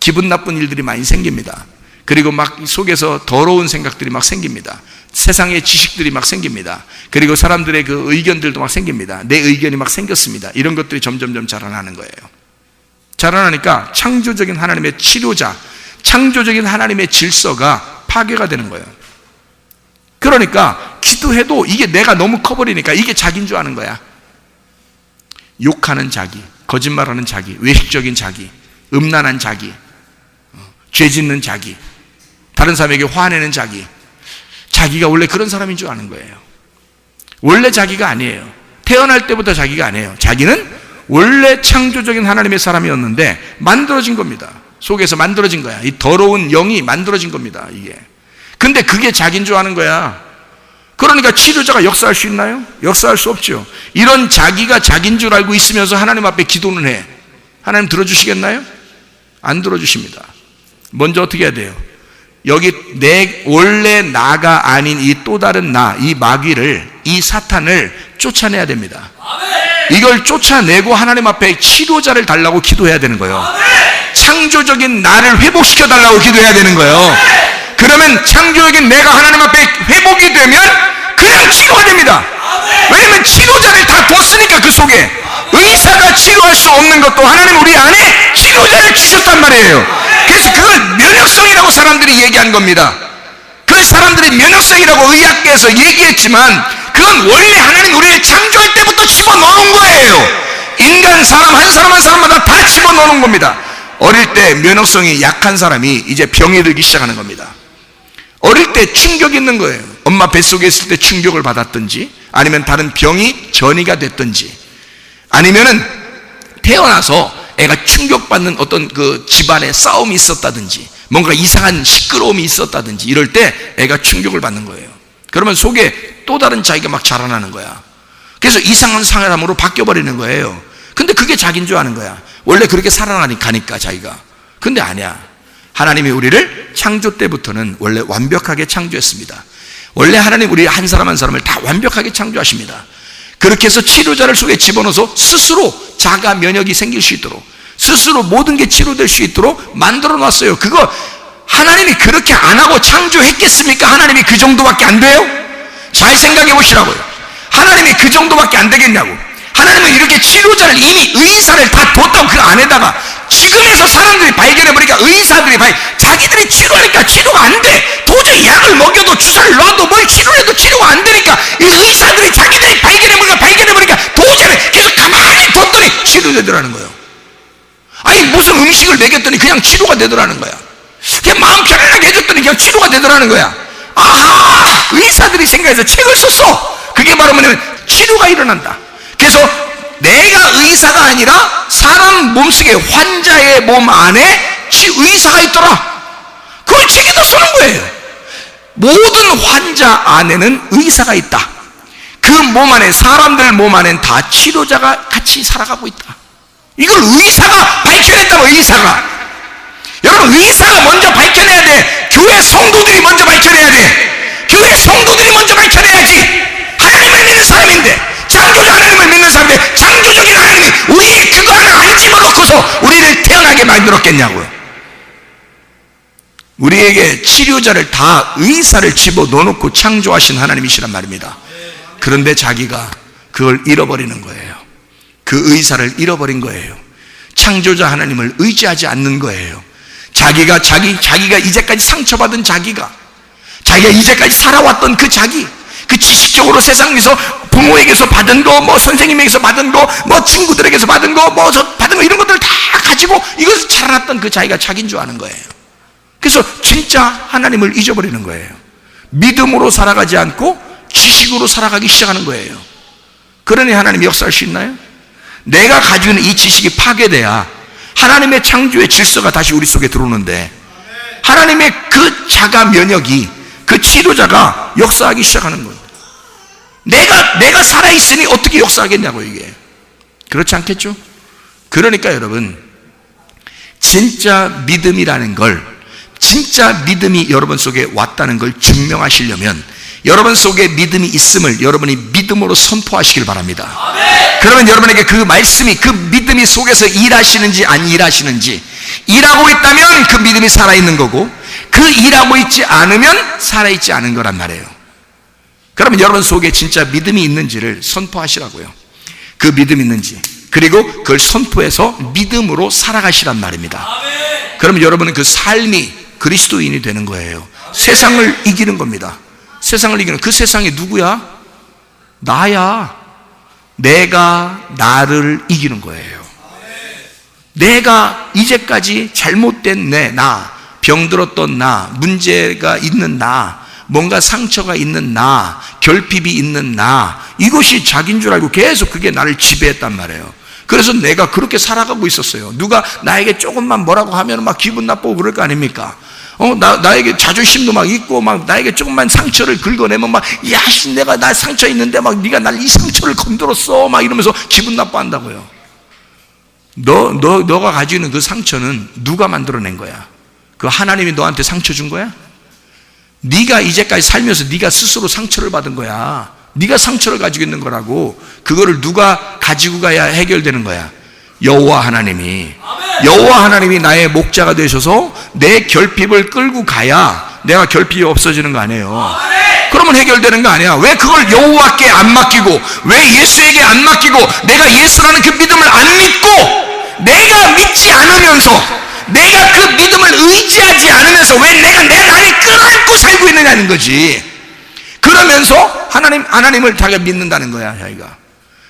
기분 나쁜 일들이 많이 생깁니다. 그리고 막 속에서 더러운 생각들이 막 생깁니다. 세상의 지식들이 막 생깁니다. 그리고 사람들의 그 의견들도 막 생깁니다. 내 의견이 막 생겼습니다. 이런 것들이 점점점 자라나는 거예요. 자라나니까 창조적인 하나님의 치료자, 창조적인 하나님의 질서가 파괴가 되는 거예요. 그러니까 기도해도 이게 내가 너무 커버리니까 이게 자기인 줄 아는 거야. 욕하는 자기, 거짓말하는 자기, 외식적인 자기, 음란한 자기, 죄 짓는 자기, 다른 사람에게 화내는 자기, 자기가 원래 그런 사람인 줄 아는 거예요. 원래 자기가 아니에요. 태어날 때부터 자기가 아니에요. 자기는 원래 창조적인 하나님의 사람이었는데 만들어진 겁니다. 속에서 만들어진 거야. 이 더러운 영이 만들어진 겁니다, 이게. 근데 그게 자기인 줄 아는 거야. 그러니까 치료자가 역사할 수 있나요? 역사할 수 없죠. 이런 자기가 자기인 줄 알고 있으면서 하나님 앞에 기도는 해. 하나님 들어주시겠나요? 안 들어주십니다. 먼저 어떻게 해야 돼요? 여기 내 원래 나가 아닌 이 또 다른 나, 이 마귀를, 이 사탄을 쫓아내야 됩니다. 이걸 쫓아내고 하나님 앞에 치료자를 달라고 기도해야 되는 거예요. 창조적인 나를 회복시켜 달라고 기도해야 되는 거예요. 그러면 창조적인 내가 하나님 앞에 회복이 되면 그냥 치료가 됩니다. 왜냐면 치료자를 다 뒀으니까. 그 속에 의사가 치료할 수 없는 것도 하나님 우리 안에 치료자를 주셨단 말이에요. 그래서 그걸 면역성이라고 사람들이 얘기한 겁니다. 그 사람들이 면역성이라고 의학계에서 얘기했지만 그건 원래 하나님 우리를 창조할 때부터 집어넣은 거예요. 인간 사람 한 사람 한 사람마다 다 집어넣는 겁니다. 어릴 때 면역성이 약한 사람이 이제 병이 들기 시작하는 겁니다. 어릴 때 충격이 있는 거예요. 엄마 뱃속에 있을 때 충격을 받았든지, 아니면 다른 병이 전이가 됐든지, 아니면은 태어나서 애가 충격받는 어떤 그 집안에 싸움이 있었다든지, 뭔가 이상한 시끄러움이 있었다든지, 이럴 때 애가 충격을 받는 거예요. 그러면 속에 또 다른 자기가 막 자라나는 거야. 그래서 이상한 사람으로 바뀌어버리는 거예요. 근데 그게 자기인 줄 아는 거야. 원래 그렇게 살아가니까 자기가. 근데 아니야. 하나님이 우리를 창조 때부터는 원래 완벽하게 창조했습니다. 원래 하나님 우리 한 사람 한 사람을 다 완벽하게 창조하십니다. 그렇게 해서 치료자를 속에 집어넣어서 스스로 자가 면역이 생길 수 있도록, 스스로 모든 게 치료될 수 있도록 만들어 놨어요. 그거 하나님이 그렇게 안 하고 창조했겠습니까? 하나님이 그 정도밖에 안 돼요? 잘 생각해 보시라고요. 하나님이 그 정도밖에 안 되겠냐고. 하나님은 이렇게 치료자를, 이미 의사를 다 뒀다고 그 안에다가. 지금에서 사람들이 발견해보니까 의사들이 자기들이 치료하니까 치료가 안 돼. 도저히 약을 먹여도 주사를 놔도 뭘 치료해도 치료가 안 되니까 이 의사들이 자기들이 발견해보니까 도저히 계속 가만히 뒀더니 치료되더라는 거예요. 아니 무슨 음식을 먹였더니 그냥 치료가 되더라는 거야. 그냥 마음 편안하게 해줬더니 그냥 치료가 되더라는 거야. 아하! 의사들이 생각해서 책을 썼어. 그게 바로 뭐냐면 치료가 일어난다. 그래서 내가 의사가 아니라 사람 몸속에, 환자의 몸 안에 의사가 있더라. 그걸 책에다 쓰는 거예요. 모든 환자 안에는 의사가 있다. 그 몸 안에, 사람들 몸 안에는 다 치료자가 같이 살아가고 있다. 이걸 의사가 밝혀냈다고. 의사가. 여러분, 의사가 먼저 밝혀내야 돼. 교회 성도들이 먼저 밝혀내야 돼. 교회 성도들이 먼저 밝혀내야지. 하나님을 믿는 사람인데, 창조자 하나님을 믿는 사람인데, 창조적인 하나님이 우리의 그거 하나 안 집어넣고서 우리를 태어나게 만들었겠냐고요. 우리에게 치료자를 다 의사를 집어넣어놓고 창조하신 하나님이시란 말입니다. 그런데 자기가 그걸 잃어버리는 거예요. 그 의사를 잃어버린 거예요. 창조자 하나님을 의지하지 않는 거예요. 자기가 이제까지 상처받은 자기가 이제까지 살아왔던 그 지식적으로 세상에서 부모에게서 받은 거, 뭐 선생님에게서 받은 거, 뭐 친구들에게서 받은 거, 받은 거 이런 것들을 다 가지고 이것을 자라났던 그 자기가 자기인 줄 아는 거예요. 그래서 진짜 하나님을 잊어버리는 거예요. 믿음으로 살아가지 않고 지식으로 살아가기 시작하는 거예요. 그러니 하나님이 역사할 수 있나요? 내가 가지고 있는 이 지식이 파괴돼야 하나님의 창조의 질서가 다시 우리 속에 들어오는데, 하나님의 그 자가 면역이, 그 치료자가 역사하기 시작하는 거예요. 내가 살아있으니 어떻게 역사하겠냐고. 이게 그렇지 않겠죠? 그러니까 여러분, 진짜 믿음이라는 걸, 진짜 믿음이 여러분 속에 왔다는 걸 증명하시려면 여러분 속에 믿음이 있음을 여러분이 믿음으로 선포하시길 바랍니다. 그러면 여러분에게 그 말씀이, 그 믿음이 속에서 일하시는지 안 일하시는지, 일하고 있다면 그 믿음이 살아있는 거고, 그 일하고 있지 않으면 살아있지 않은 거란 말이에요. 그러면 여러분 속에 진짜 믿음이 있는지를 선포하시라고요. 그 믿음이 있는지, 그리고 그걸 선포해서 믿음으로 살아가시란 말입니다. 그러면 여러분은 그 삶이 그리스도인이 되는 거예요. 세상을 이기는 겁니다. 세상을 이기는, 그 세상이 누구야? 나야. 내가 나를 이기는 거예요. 내가 이제까지 잘못된 나, 병들었던 나, 문제가 있는 나, 뭔가 상처가 있는 나, 결핍이 있는 나, 이것이 자기인 줄 알고 계속 그게 나를 지배했단 말이에요. 그래서 내가 그렇게 살아가고 있었어요. 누가 나에게 조금만 뭐라고 하면 막 기분 나쁘고 그럴 거 아닙니까? 나에게 자존심도 막 있고, 막 나에게 조금만 상처를 긁어내면 막, 야, 내가 나 상처 있는데 막 네가 날 이 상처를 건드렸어, 막 이러면서 기분 나빠한다고요. 너가 가지고 있는 그 상처는 누가 만들어낸 거야? 그 하나님이 너한테 상처 준 거야? 네가 이제까지 살면서 네가 스스로 상처를 받은 거야. 네가 상처를 가지고 있는 거라고. 그거를 누가 가지고 가야 해결되는 거야? 여호와 하나님이. 여호와 하나님이 나의 목자가 되셔서 내 결핍을 끌고 가야 내가 결핍이 없어지는 거 아니에요. 그러면 해결되는 거 아니야. 왜 그걸 여호와께 안 맡기고, 왜 예수에게 안 맡기고, 내가 예수라는 그 믿음을 안 믿고, 내가 믿지 않으면서, 내가 그 믿음을 의지하지 않으면서 왜 내가 내 나를 끌어안고 살고 있느냐는 거지. 그러면서 하나님을 자기가 믿는다는 거야, 자기가.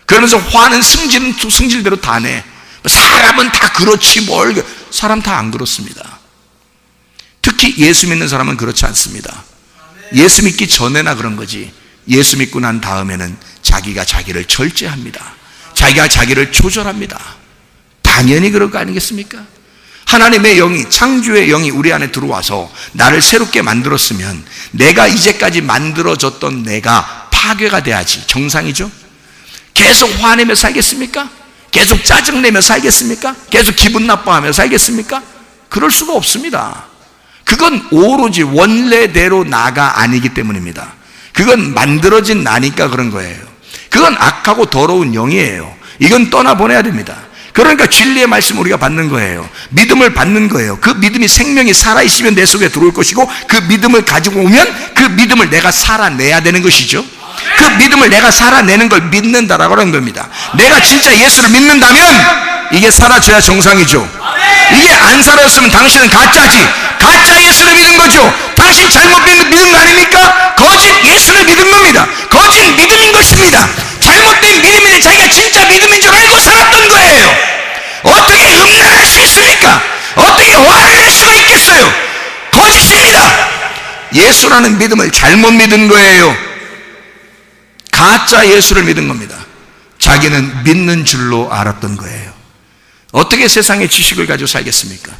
그러면서 화는 승질대로 다 내. 사람은 다 그렇지 뭘. 사람 다 안 그렇습니다. 특히 예수 믿는 사람은 그렇지 않습니다. 예수 믿기 전에나 그런 거지, 예수 믿고 난 다음에는 자기가 자기를 절제합니다. 자기가 자기를 조절합니다. 당연히 그럴 거 아니겠습니까? 하나님의 영이, 창조의 영이 우리 안에 들어와서 나를 새롭게 만들었으면 내가 이제까지 만들어졌던 내가 파괴가 돼야지 정상이죠. 계속 화내며 살겠습니까? 계속 짜증내며 살겠습니까? 계속 기분 나빠하며 살겠습니까? 그럴 수가 없습니다. 그건 오로지 원래대로 나가 아니기 때문입니다. 그건 만들어진 나니까 그런 거예요. 그건 악하고 더러운 영이에요. 이건 떠나보내야 됩니다. 그러니까 진리의 말씀을 우리가 받는 거예요. 믿음을 받는 거예요. 그 믿음이 생명이 살아있으면 내 속에 들어올 것이고, 그 믿음을 가지고 오면 그 믿음을 내가 살아내야 되는 것이죠. 그 믿음을 내가 살아내는 걸 믿는다라고 하는 겁니다. 내가 진짜 예수를 믿는다면 이게 사라져야 정상이죠. 이게 안 사라졌으면 당신은 가짜지. 가짜 예수를 믿은 거죠. 당신 잘못 믿은 거 아닙니까? 거짓 예수를 믿은 겁니다. 거짓 믿음인 것입니다. 잘못된 믿음인데 자기가 진짜 믿음인 줄 알고 살았던 거예요. 어떻게 음란할 수 있습니까? 어떻게 화를 낼 수가 있겠어요? 거짓입니다. 예수라는 믿음을 잘못 믿은 거예요. 가짜 예수를 믿은 겁니다. 자기는 믿는 줄로 알았던 거예요. 어떻게 세상의 지식을 가지고 살겠습니까?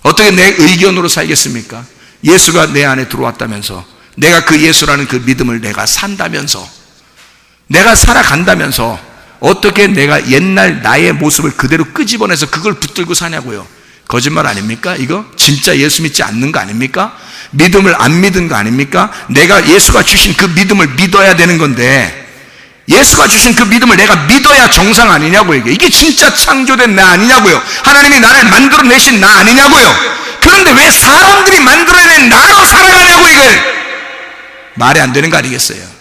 어떻게 내 의견으로 살겠습니까? 예수가 내 안에 들어왔다면서, 내가 그 예수라는 그 믿음을 내가 산다면서, 내가 살아간다면서 어떻게 내가 옛날 나의 모습을 그대로 끄집어내서 그걸 붙들고 사냐고요. 거짓말 아닙니까? 이거 진짜 예수 믿지 않는 거 아닙니까? 믿음을 안 믿은 거 아닙니까? 내가 예수가 주신 그 믿음을 믿어야 되는 건데, 예수가 주신 그 믿음을 내가 믿어야 정상 아니냐고요. 이게 진짜 창조된 나 아니냐고요. 하나님이 나를 만들어내신 나 아니냐고요. 그 그런데 왜 사람들이 만들어낸 나로 살아가냐고. 이걸 말이 안 되는 거 아니겠어요?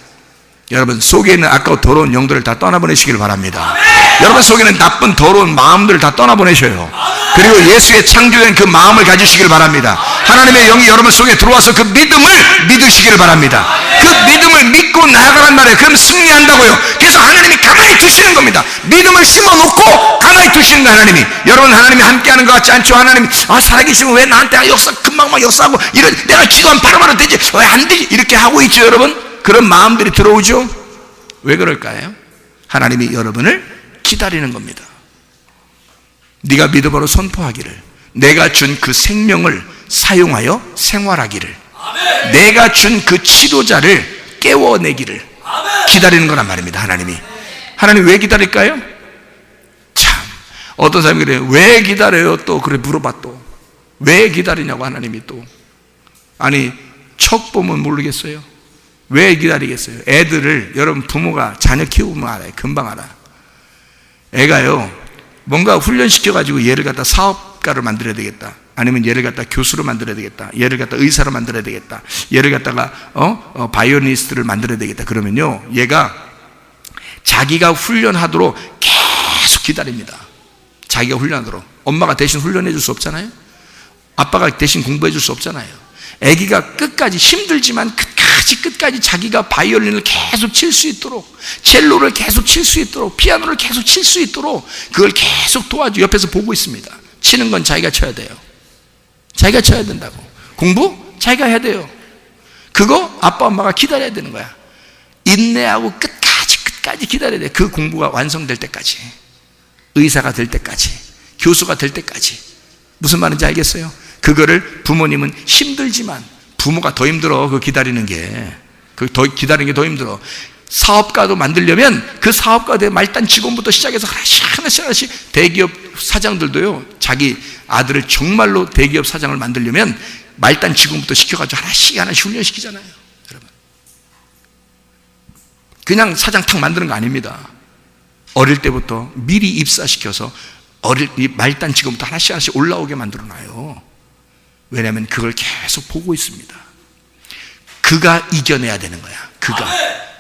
여러분 속에 있는 아까운 더러운 영들을 다 떠나보내시길 바랍니다. 여러분 속에는 나쁜 더러운 마음들을 다 떠나보내셔요. 그리고 예수의 창조된 그 마음을 가지시길 바랍니다. 하나님의 영이 여러분 속에 들어와서 그 믿음을 믿으시길 바랍니다. 그 믿음을 믿고 나아가란 말이에요. 그럼 승리한다고요. 그래서 하나님이 가만히 두시는 겁니다. 믿음을 심어놓고 가만히 두시는 거예요. 하나님이. 여러분 하나님이 함께하는 것 같지 않죠? 하나님이 살아계시면 왜 나한테 역사 금방 막 역사하고 이런 내가 기도하면 바로바로 되지 왜 안 되지 이렇게 하고 있죠. 여러분 그런 마음들이 들어오죠. 왜 그럴까요? 하나님이 여러분을 기다리는 겁니다. 네가 믿음으로 선포하기를, 내가 준 그 생명을 사용하여 생활하기를, 내가 준 그 치료자를 깨워내기를 기다리는 거란 말입니다. 하나님 왜 기다릴까요? 참 어떤 사람이 그래요. 왜 기다려요? 또 그래 물어봐. 또 왜 기다리냐고. 하나님이 또 아니 척 보면 모르겠어요. 왜 기다리겠어요? 애들을 여러분 부모가 자녀 키우면 알아요. 금방 알아. 애가요 뭔가 훈련시켜가지고 얘를 갖다 사업가를 만들어야 되겠다, 아니면 얘를 갖다 교수로 만들어야 되겠다, 얘를 갖다 의사로 만들어야 되겠다, 얘를 갖다가 바이오니스트를 만들어야 되겠다 그러면요 얘가 자기가 훈련하도록 계속 기다립니다. 자기가 훈련하도록. 엄마가 대신 훈련해 줄 수 없잖아요. 아빠가 대신 공부해 줄 수 없잖아요. 아기가 끝까지 힘들지만 끝까지 자기가 바이올린을 계속 칠 수 있도록, 첼로를 계속 칠 수 있도록, 피아노를 계속 칠 수 있도록 그걸 계속 도와줘. 옆에서 보고 있습니다. 치는 건 자기가 쳐야 돼요. 자기가 쳐야 된다고. 공부 자기가 해야 돼요. 그거 아빠 엄마가 기다려야 되는 거야. 인내하고 끝까지 기다려야 돼. 그 공부가 완성될 때까지, 의사가 될 때까지, 교수가 될 때까지. 무슨 말인지 알겠어요? 그거를 부모님은 힘들지만, 부모가 더 힘들어. 그 기다리는 게 더 힘들어. 사업가도 만들려면 그 사업가의 말단 직원부터 시작해서 하나씩 대기업 사장들도요 자기 아들을 정말로 대기업 사장을 만들려면 말단 직원부터 시켜가지고 하나씩 훈련시키잖아요. 여러분 그냥 사장 탁 만드는 거 아닙니다. 어릴 때부터 미리 입사시켜서 말단 직원부터 하나씩 올라오게 만들어놔요. 왜냐하면 그걸 계속 보고 있습니다. 그가 이겨내야 되는 거야.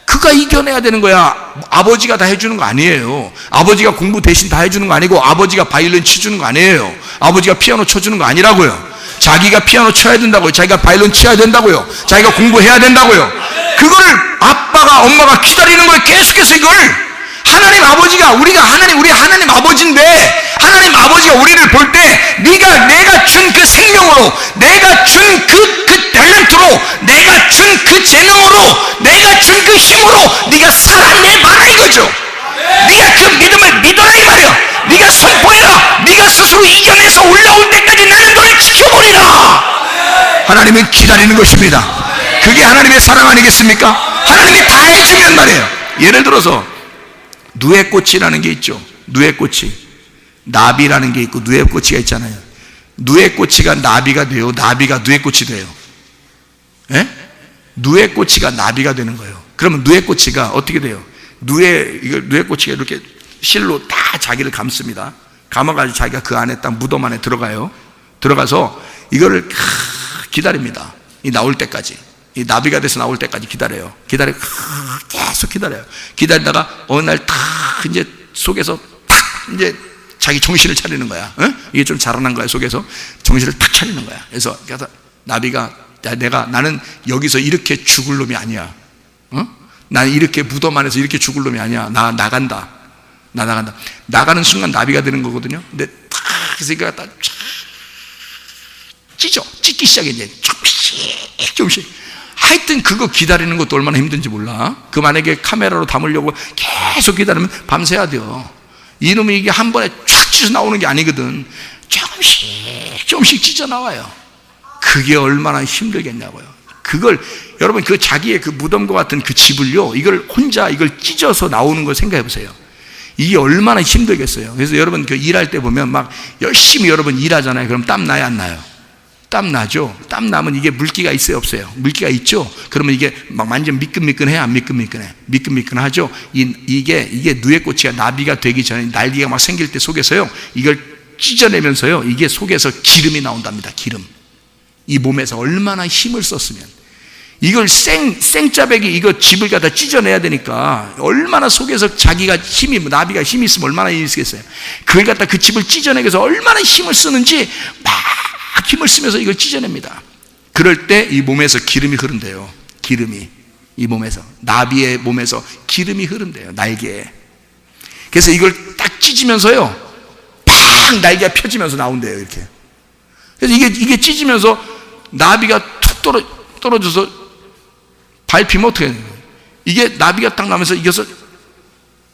그가 이겨내야 되는 거야. 아버지가 다 해주는 거 아니에요. 아버지가 공부 대신 다 해주는 거 아니고, 아버지가 바이올린 쳐주는 거 아니에요. 아버지가 피아노 쳐주는 거 아니라고요. 자기가 피아노 쳐야 된다고요. 자기가 바이올린 쳐야 된다고요. 자기가 공부해야 된다고요. 그거를 아빠가 엄마가 기다리는 거예요. 계속해서 이걸. 하나님 아버지가 우리 하나님 아버지인데, 하나님 아버지가 우리를 볼 때 내가 준 그 생명으로, 내가 준 그 탤런트로, 내가 준 그 재능으로, 내가 준 그 힘으로 네가 살아내봐라 이거죠. 네가 그 믿음을 믿어라 이 말이야. 네가 선포해라. 네가 스스로 이겨내서 올라올 때까지 나는 너를 지켜보리라. 하나님은 기다리는 것입니다. 그게 하나님의 사랑 아니겠습니까? 하나님이 다 해주면 말이에요. 예를 들어서 누에꽃이라는 게 있죠. 누에꽃이, 나비라는 게 있고 누에꽃이가 있잖아요. 누에꽃이가 나비가 돼요? 나비가 누에꽃이 돼요? 예? 누에꽃이가 나비가 되는 거예요. 그러면 누에꽃이가 어떻게 돼요? 누에꽃이가 이렇게 실로 다 자기를 감습니다. 감아가지고 자기가 그 안에 딱 무덤 안에 들어가요. 들어가서 이거를 기다립니다. 이 나올 때까지, 이 나비가 돼서 나올 때까지 기다려요. 계속 기다려요. 기다리다가 어느 날 탁 이제 속에서 탁 이제 자기 정신을 차리는 거야. 어? 이게 좀 자라난 거야. 속에서 정신을 탁 차리는 거야. 그래서 나비가 나는 여기서 이렇게 죽을 놈이 아니야. 난 이렇게 무덤 안에서 이렇게 죽을 놈이 아니야. 나 나간다. 나가는 순간 나비가 되는 거거든요. 근데 탁 해서 이거 갖다 찢기 시작해. 이제 조금씩. 하여튼 그거 기다리는 것도 얼마나 힘든지 몰라. 그 만약에 카메라로 담으려고 계속 기다리면 밤새야 돼요. 이놈이 이게 한 번에 쫙 찢어 나오는 게 아니거든. 조금씩 찢어 나와요. 그게 얼마나 힘들겠냐고요. 그걸 여러분 그 자기의 그 무덤과 같은 그 집을요, 이걸 혼자 이걸 찢어서 나오는 걸 생각해 보세요. 이게 얼마나 힘들겠어요. 그래서 여러분 그 일할 때 보면 막 열심히 여러분 일하잖아요. 그럼 땀 나요, 안 나요? 땀 나죠. 땀 나면 이게 물기가 있어요, 없어요? 물기가 있죠. 그러면 이게 막 완전 미끈미끈해, 안 미끈미끈해? 미끈미끈하죠. 이게 누에꽃이가 나비가 되기 전에 날개가 막 생길 때 속에서요, 이걸 찢어내면서요, 이게 속에서 기름이 나온답니다. 기름. 이 몸에서 얼마나 힘을 썼으면, 이걸 생짜배기 이거 집을 갖다 찢어내야 되니까 얼마나 속에서 자기가 나비가 힘이 있으면 얼마나 힘이 있겠어요. 그걸 갖다 그 집을 찢어내기 위해서 얼마나 힘을 쓰는지 막 힘을 쓰면서 이걸 찢어냅니다. 그럴 때 이 몸에서 기름이 흐른대요. 기름이, 이 몸에서, 나비의 몸에서 기름이 흐른대요, 날개에. 그래서 이걸 딱 찢으면서요, 팍 날개가 펴지면서 나온대요, 이렇게. 그래서 이게 찢으면서 나비가 툭 떨어져서 밟히면 어떻게 되는 거예요? 이게 나비가 딱 나면서 이겨서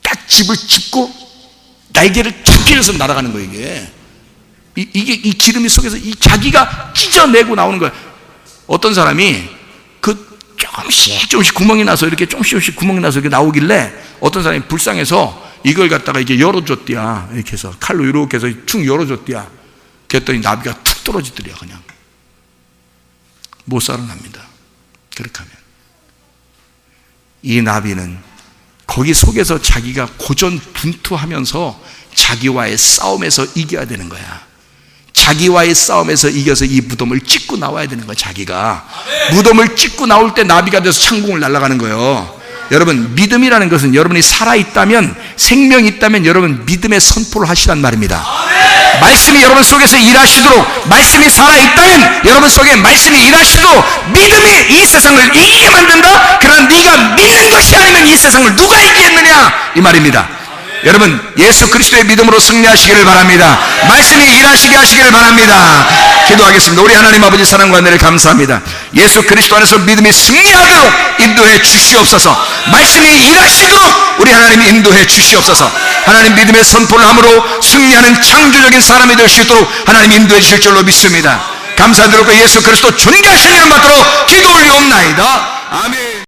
딱 집을 짚고 날개를 탁 펴서 날아가는 거예요, 이게. 이 기름이 속에서 이 자기가 찢어내고 나오는 거예요. 어떤 사람이 그 조금씩 구멍이 나서 이렇게 조금씩 구멍이 나서 이렇게 나오길래 어떤 사람이 불쌍해서 이걸 갖다가 이렇게 열어줬디야. 이렇게 해서 칼로 이렇게 해서 툭 열어줬디야. 그랬더니 나비가 툭 떨어지더래요, 그냥. 못 살아납니다. 그렇게 하면. 이 나비는 거기 속에서 자기가 고전분투하면서 자기와의 싸움에서 이겨야 되는 거야. 자기와의 싸움에서 이겨서 이 무덤을 찢고 나와야 되는 거야, 자기가. 무덤을 찢고 나올 때 나비가 돼서 창공을 날아가는 거예요. 여러분, 믿음이라는 것은 여러분이 살아있다면, 생명이 있다면 여러분 믿음의 선포를 하시란 말입니다. 말씀이 여러분 속에서 일하시도록, 말씀이 살아있다면 여러분 속에 말씀이 일하시도록 믿음이 이 세상을 이기게 만든다. 그러나 네가 믿는 것이 아니면 이 세상을 누가 이기겠느냐, 이 말입니다. 여러분, 예수 그리스도의 믿음으로 승리하시기를 바랍니다. 말씀이 일하시게 하시기를 바랍니다. 기도하겠습니다. 우리 하나님 아버지 사랑과 은혜를 감사합니다. 예수 그리스도 안에서 믿음이 승리하도록 인도해 주시옵소서. 말씀이 일하시도록 우리 하나님 인도해 주시옵소서. 하나님 믿음의 선포를 함으로 승리하는 창조적인 사람이 될 수 있도록 하나님 인도해 주실 줄로 믿습니다. 감사드리고 예수 그리스도 존귀하신 이름 받도록 기도 올리옵나이다. 아멘.